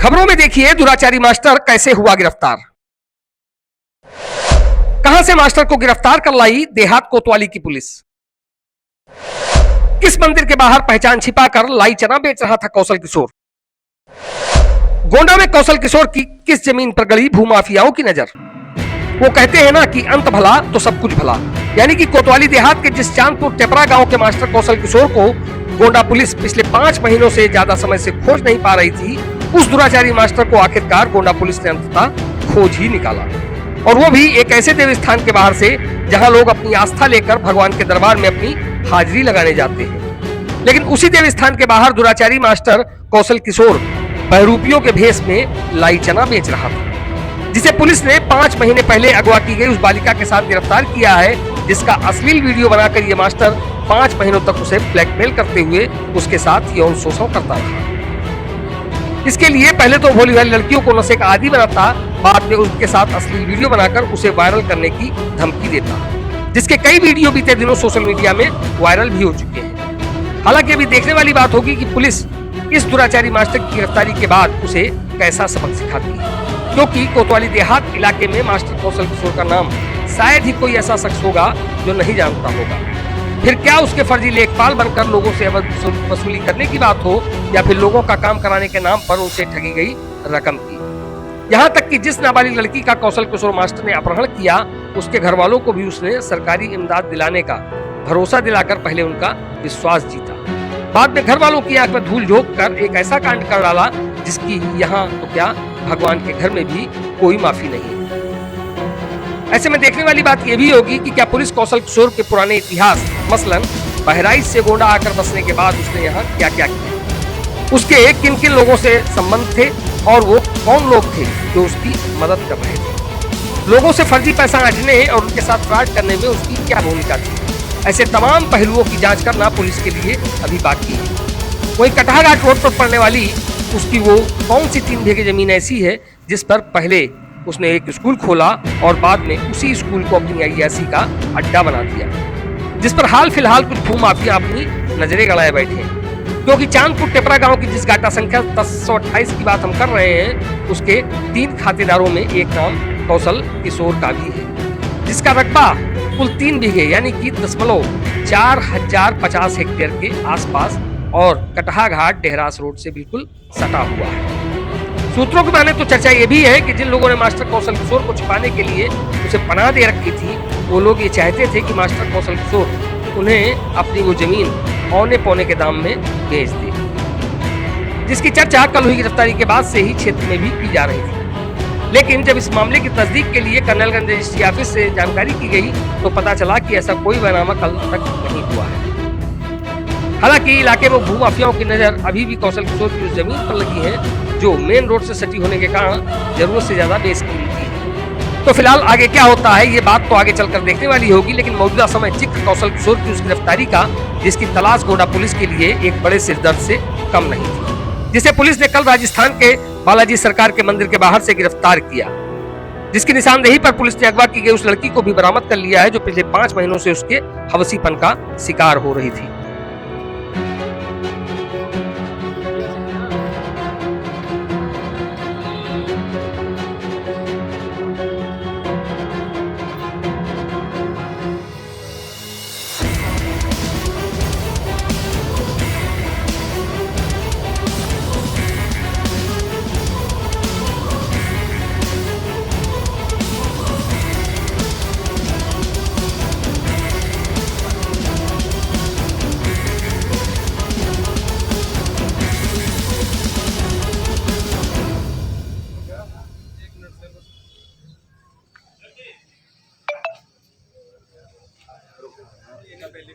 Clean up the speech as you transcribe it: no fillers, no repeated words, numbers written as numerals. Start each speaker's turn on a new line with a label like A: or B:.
A: खबरों में देखिए दुराचारी मास्टर कैसे हुआ गिरफ्तार। कहां से मास्टर को गिरफ्तार कर लाई देहात कोतवाली की पुलिस। किस मंदिर के बाहर पहचान छिपाकर लाई चना बेच रहा था कौशल किशोर। गोंडा में कौशल किशोर की किस जमीन पर गड़ी भूमाफियाओं की नजर। वो कहते हैं ना कि अंत भला तो सब कुछ भला, यानी कि कोतवाली देहात के जिस चांदपुर टेपरा गांव के मास्टर कौशल किशोर को गोंडा पुलिस पिछले 5 महीनों से ज्यादा समय से खोज नहीं पा रही थी, उस दुराचारी मास्टर को आखिरकार गोंडा पुलिस ने अंततः खोज ही निकाला, और वो भी एक ऐसे देव स्थान के बाहर से जहां लोग अपनी आस्था लेकर भगवान के दरबार में अपनी हाजिरी लगाने जाते हैं। लेकिन उसी देव स्थान के बाहर दुराचारी मास्टर कौशल किशोर बहरूपियों के भेष में लाई चना बेच रहा था, जिसे पुलिस ने 5 महीने पहले अगवा की गई उस बालिका के साथ गिरफ्तार किया है, जिसका अश्लील वीडियो बनाकर ये मास्टर 5 महीनों तक उसे ब्लैकमेल करते हुए उसके साथ यौन शोषण करता रहा। इसके लिए पहले तो भोली भाली लड़कियों को नशे का आदी बनाता, बाद में उसके साथ अश्लील वीडियो बनाकर उसे वायरल करने की धमकी देता, जिसके कई वीडियो बीते दिनों सोशल मीडिया में वायरल भी हो चुके हैं। हालांकि अभी देखने वाली बात होगी कि पुलिस इस दुराचारी मास्टर की गिरफ्तारी के बाद उसे कैसा सबक सिखाती है, क्योंकि कोतवाली देहात इलाके में मास्टर कौशल किशोर का नाम शायद ही कोई ऐसा शख्स होगा जो नहीं जानता होगा। फिर क्या उसके फर्जी लेखपाल बनकर लोगों से वसूली करने की बात हो, या फिर लोगों का काम कराने के नाम पर उनसे ठगी गई रकम की। यहाँ तक कि जिस नाबालिग लड़की का कौशल किशोर मास्टर ने अपहरण किया, उसके घर वालों को भी उसने सरकारी इमदाद दिलाने का भरोसा दिलाकर पहले उनका विश्वास जीता, बाद में घर वालों की आंख में धूल झोंक कर एक ऐसा कांड कर डाला जिसकी यहाँ तो क्या भगवान के घर में भी कोई माफी नहीं। ऐसे में देखने वाली बात यह भी होगी कि क्या पुलिस कौशल किशोर के पुराने इतिहास, मसलन बहराइच से गोंडा आकर बसने के बाद उसने यहाँ क्या क्या किया, उसके किन किन लोगों से संबंध थे, और वो कौन लोग थे जो उसकी मदद कर रहे थे, लोगों से फर्जी पैसा ऐंठने और उनके साथ फ्रॉड करने में उसकी क्या भूमिका थी। ऐसे तमाम पहलुओं की जांच करना पुलिस के लिए अभी बाकी है। वही कटाघाट रोड पर पड़ने वाली उसकी वो कौन सी 3 बीघे जमीन ऐसी है जिस पर पहले उसने एक स्कूल खोला और बाद में उसी स्कूल को अपनी अय्यासी का अड्डा बना दिया, जिस पर हाल फिलहाल कुछ भूमाफिया अपनी नजरें गड़ाए बैठे हैं। क्योंकि चांदपुर टेपरा गांव की जिस गाटा संख्या 1028 की बात हम कर रहे हैं, उसके 3 खातेदारों में एक नाम कौशल किशोर का भी है, जिसका रकबा कुल 3 बीघे यानी कि 0.4050 हेक्टेयर के आसपास और कटहाघाट देहरास रोड से बिल्कुल सटा हुआ है। सूत्रों की माने तो चर्चा ये भी है कि जिन लोगों ने मास्टर कौशल किशोर को छिपाने के लिए उसे पनाह दे रखी थी, वो लोग ये चाहते थे कि मास्टर कौशल किशोर उन्हें अपनी वो जमीन औने पौने के दाम में बेच दे, जिसकी चर्चा कल हुई गिरफ्तारी के बाद से ही क्षेत्र में भी की जा रही थी। लेकिन जब इस मामले की तस्दीक के लिए कर्नलगंज रजिस्ट्री ऑफिस से जानकारी की गई तो पता चला कि ऐसा कोई बैनामा कल तक नहीं हुआ है। हालांकि इलाके में भूमाफियाओं की नजर अभी भी कौशल किशोर की उस जमीन पर लगी है जो मेन रोड से सटी होने के कारण जरूरत से ज्यादा बेसकीमती है। तो फिलहाल आगे क्या होता है ये बात तो आगे चलकर देखने वाली होगी, लेकिन मौजूदा समय जिक्र कौशल किशोर की उस गिरफ्तारी का, जिसकी तलाश गोंडा पुलिस के लिए एक बड़े सिरदर्द से कम नहीं थी, जिसे पुलिस ने कल राजस्थान के बालाजी सरकार के मंदिर के बाहर से गिरफ्तार किया, जिसकी निशानदेही पर पुलिस ने अगवा की गई उस लड़की को भी बरामद कर लिया है जो पिछले 5 महीनों से उसके हवसीपन का शिकार हो रही थी। पहले